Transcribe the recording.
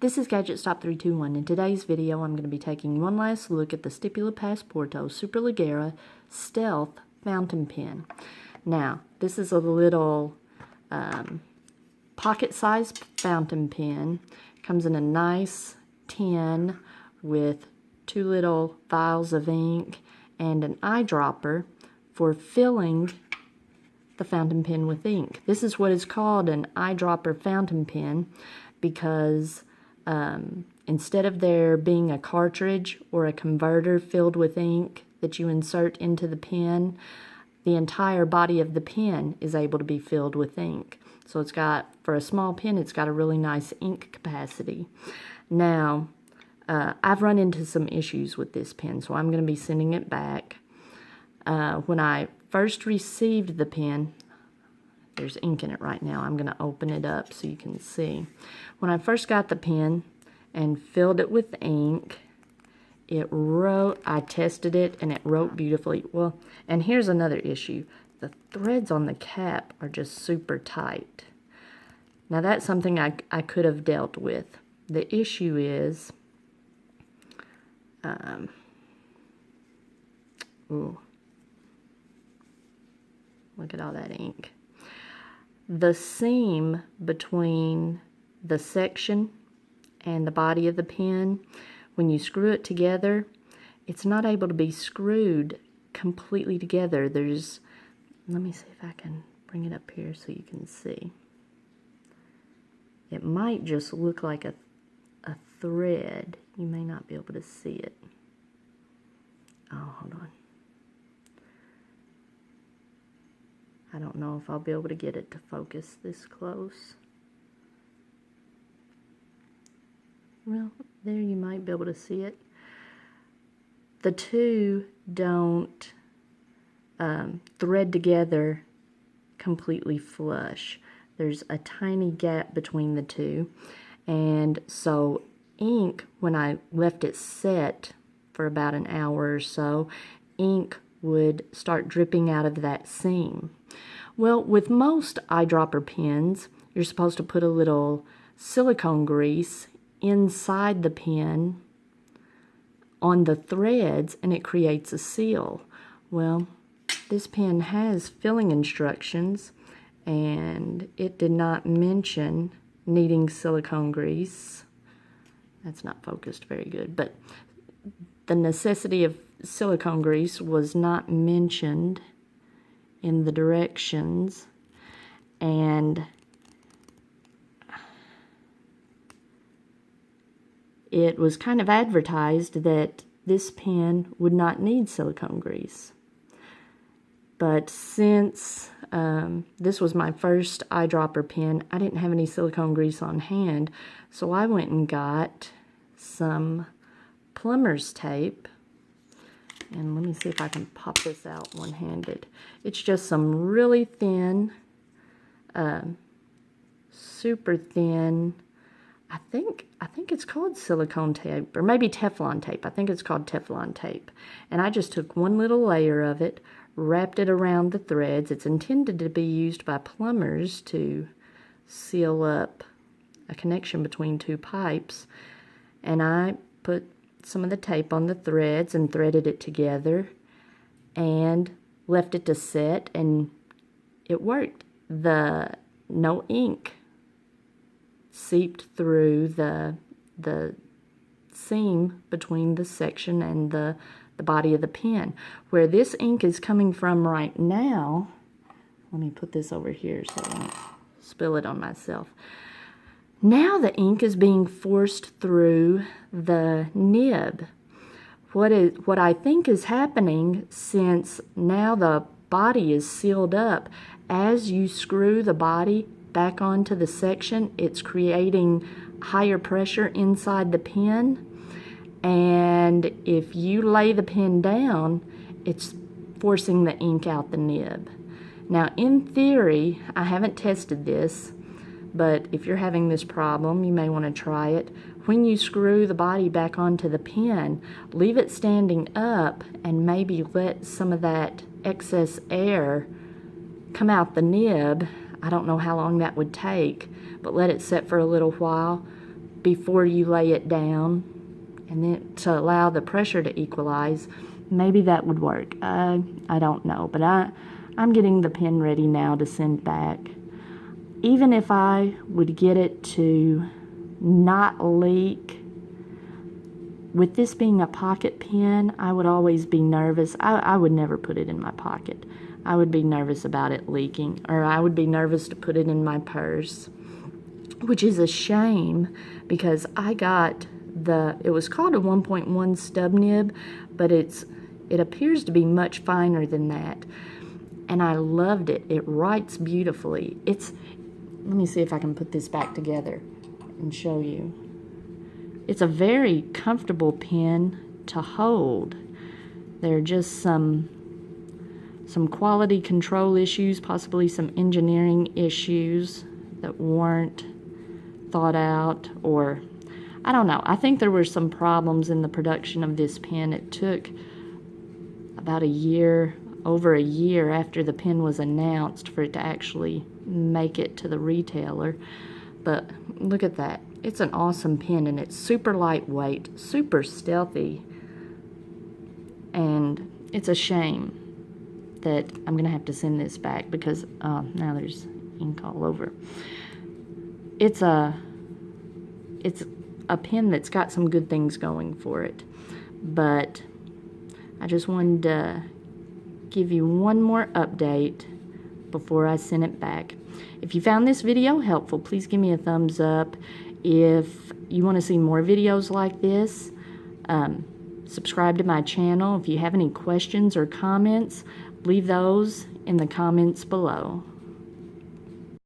This is Gadget Stop 321. In today's video, I'm going to be taking one last look at the Stipula Passaporto Stealth fountain pen. Now, this is a little pocket-sized fountain pen. It comes in a nice tin with 2 little vials of ink and an eyedropper for filling the fountain pen with ink. This is what is called an eyedropper fountain pen because instead of there being a cartridge or a converter filled with ink that you insert into the pen, the entire body of the pen is able to be filled with ink. So it's got, for a small pen, it's got a really nice ink capacity. Now, I've run into some issues with this pen, so I'm going to be sending it back. When I first received the pen, there's ink in it right now. I'm going to open it up so you can see. When I first got the pen and filled it with ink, it wrote, I tested it and it wrote beautifully. Well, and here's another issue. The threads on the cap are just super tight. Now that's something I could have dealt with. The issue is, ooh, look at all that ink. The seam between the section and the body of the pen, when you screw it together, it's not able to be screwed completely together. There's, let me see if I can bring it up here so you can see. It might just look like a thread. You may not be able to see it. Oh, hold on. I don't know if I'll be able to get it to focus this close. Well, there you might be able to see it. The two don't thread together completely flush. There's a tiny gap between the two. And so ink, when I left it set for about an hour or so, ink would start dripping out of that seam. Well, with most eyedropper pens, you're supposed to put a little silicone grease inside the pen on the threads and it creates a seal. Well, this pen has filling instructions and it did not mention needing silicone grease. That's not focused very good, but the necessity of silicone grease was not mentioned in the directions, and it was kind of advertised that this pen would not need silicone grease. But since this was my first eyedropper pen, I didn't have any silicone grease on hand, so I went and got some plumber's tape. And let me see if I can pop this out one-handed. It's just some really thin, super thin, I think it's called silicone tape, or maybe Teflon tape. I think it's called Teflon tape. And I just took one little layer of it, wrapped it around the threads. It's intended to be used by plumbers to seal up a connection between two pipes. And I put some of the tape on the threads and threaded it together and left it to set, and it worked. No ink seeped through the seam between the section and the body of the pen. Where this ink is coming from right now, let me put this over here so I don't spill it on myself. Now the ink is being forced through the nib. What I think is happening, since now the body is sealed up, as you screw the body back onto the section, it's creating higher pressure inside the pen. And if you lay the pen down, it's forcing the ink out the nib. Now, in theory, I haven't tested this, but if you're having this problem, you may want to try it. When you screw the body back onto the pen, leave it standing up and maybe let some of that excess air come out the nib. I don't know how long that would take, but let it set for a little while. before you lay it down, and then to allow the pressure to equalize. Maybe that would work. I don't know, but I'm getting the pen ready now to send back. Even if I would get it to not leak, with this being a pocket pen, I would always be nervous. I would never put it in my pocket. I would be nervous about it leaking, or I would be nervous to put it in my purse, which is a shame because I got it was called a 1.1 stub nib, but it appears to be much finer than that. And I loved it. It writes beautifully. Let me see if I can put this back together and show you. It's a very comfortable pen to hold. There are just some quality control issues, possibly some engineering issues that weren't thought out, or I don't know. I think there were some problems in the production of this pen. It took about over a year after the pen was announced for it to actually make it to the retailer. But look at that. It's an awesome pen, and it's super lightweight, super stealthy, and it's a shame that I'm going to have to send this back because now there's ink all over. It's a pen that's got some good things going for it, but I just wanted to give you one more update before I send it back. If you found this video helpful, please give me a thumbs up. If you want to see more videos like this, subscribe to my channel. If you have any questions or comments, leave those in the comments below.